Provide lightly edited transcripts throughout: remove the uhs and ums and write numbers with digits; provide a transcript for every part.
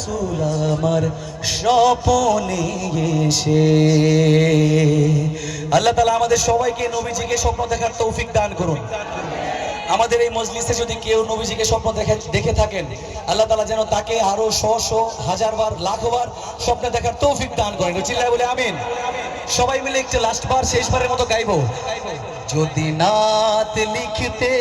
রাসূল আমার স্বপ্নে এসে। আল্লাহ তাআলা আমাদের সবাইকে নবীজিকে স্বপ্ন দেখার তৌফিক দান করুন। আমাদের এই মজলিসে যদি কেউ নবীজিকে স্বপ্ন দেখে থাকেন, আল্লাহ তাআলা যেন তাকে আরো শো হাজারবার লাখবার স্বপ্নে দেখার তৌফিক দান করেন। চিল্লায় বলে আমিন। সবাই মিলে একটু লাস্টবার শেষবারের মতো গাইবো। যদি নাত লিখতে,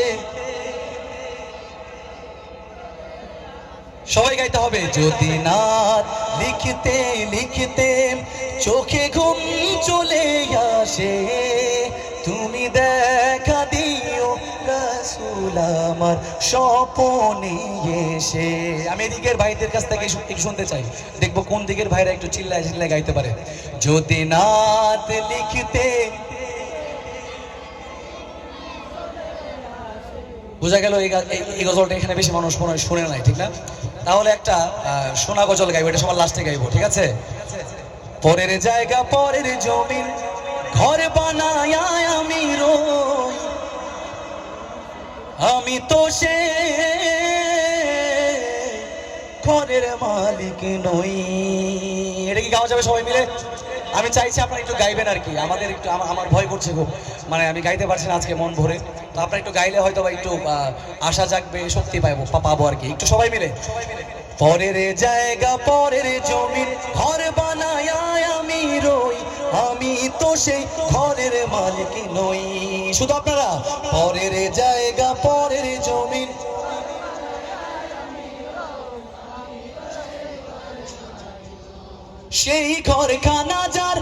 সবাই গাইতে হবে। যদি নাত লিখতে লিখতে চোখে ঘুম চলে আসে, তুমি দেখা দিও রাসূল আমার স্বপ্নে এসে। আমি এদিকের ভাইদের কাছ থেকে একটু শুনতে চাই, দেখবো কোন দিকের ভাইরা একটু চিল্লায় চিল্লায় গাইতে পারে। যদি নাত লিখতে, বোঝা গেল এই গজলটা এখানে বেশি মানুষ মনে হয় শুনে নাই, ঠিক না? তাহলে একটা সোনা গজল গাইবো, এটা সবার লাস্টে গাইবো, ঠিক আছে? পরের জায়গা পরের জমিন ঘর বানায় আমি রই, আমি তো সে ঘরের মালিক নই। এটা কি গাওয়া যাবে সবাই মিলে? আমি চাইছি আপনারা একটু গাইবেন আর কি। আমাদের একটু আমার ভয় করছে খুব, মানে আমি গাইতে পারছি না আজকে মন ভরে। তো আপনারা একটু গাইলে হয়তো বা একটু আশা জাগবে, শক্তি পাবো আর কি। একটু সবাই মিলে। পরের জায়গা পরের জমিন ঘর বানায় আমি রই, আমি তো সেই ঘরের মালিক নই। শুধু আপনারা পরের জায়গা পরের জমিন, সেই ঘরখানা যার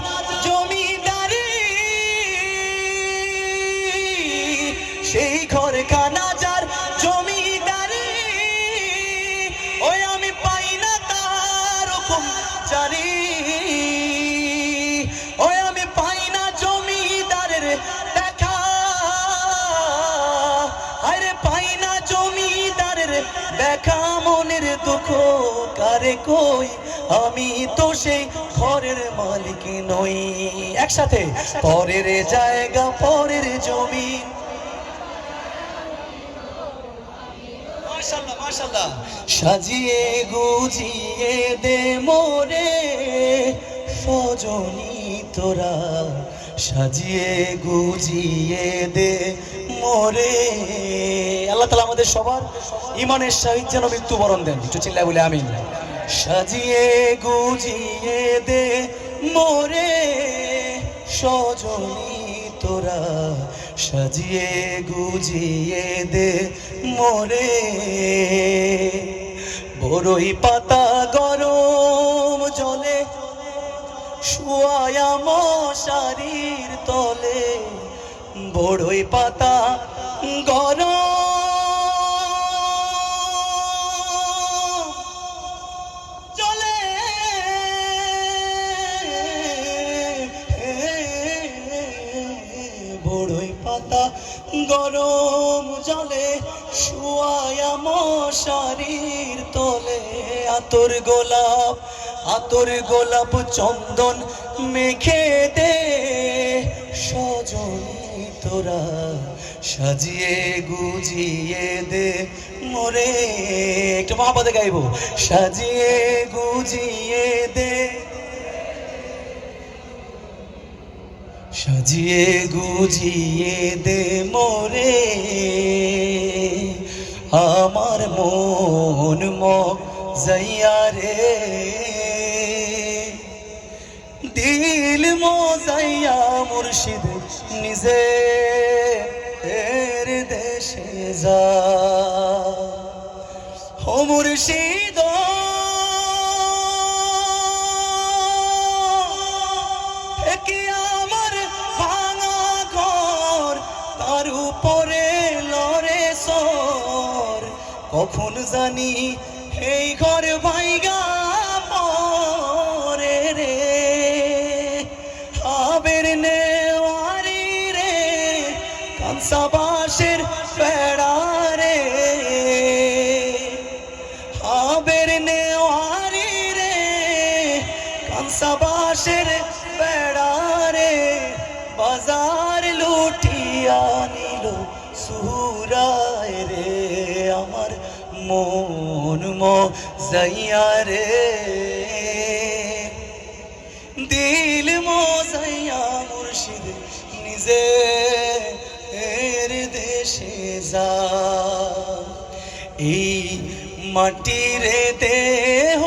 জমিদারি, সেই ঘরখানা যার জমিদারি, ওই আমি পাই না তার হুকুম জারি, ওই আমি পাই না জমিদারের দেখা, আরে পাই না জমিদারের দেখা, মনের দুঃখ কারে কই, আমি তো সেই ঘরের মালিক নই। একসাথে পরের জায়গা পরের জমিন, মাশাআল্লাহ মাশাআল্লাহ। সাজিয়ে গুজিয়ে দে মোরে সজনী তোরা, সাজিয়ে গুজিয়ে দে মোরে। আল্লাহ তাআলা আমাদের সবার ইমানের সহিত যেন মৃত্যুবরণ দেন। একটু চিল্লায় বলে আমিন। সাজিয়ে গুজিয়ে দে মোরে সজনী তোরা, সাজিয়ে গুজিয়ে দে মোরে। বড়ই পাতা গরম জলে শুয়ায়া মশারির তলে, বড়ই পাতা গরম গরম জলে শুয়ায়া মশারির তলে, আতর গোলাপ চন্দন মেখে দে সজনী তোরা, সাজিয়ে গুজিয়ে দে মোরে। একটু মহাপদে গাইবো। সাজিয়ে গুজিয়ে দে, সাজিয়ে গুজিয়ে দে মোরে, আমার মন মজাইয়া রে, দিল মজাইয়া মুর্শিদ নিজে এর দেশে যা। ও মুর্শিদ তার উপরে লড়ে সর, কখন জানি এই ঘর ভাইগা পরে রে। আবের নেওয়ারি রে কাঁসা বাঁশের বেড়া রে, আবের নেওয়ারি রে কাঁসা বাঁশের বেড়া রে, বাজার লুটিয়া নিল সুরায় রে, আমার মন মজাইয়া রে। দিল মোজাইয়া মুর্শিদ নিজের দেশে যা এই মাটির দেহ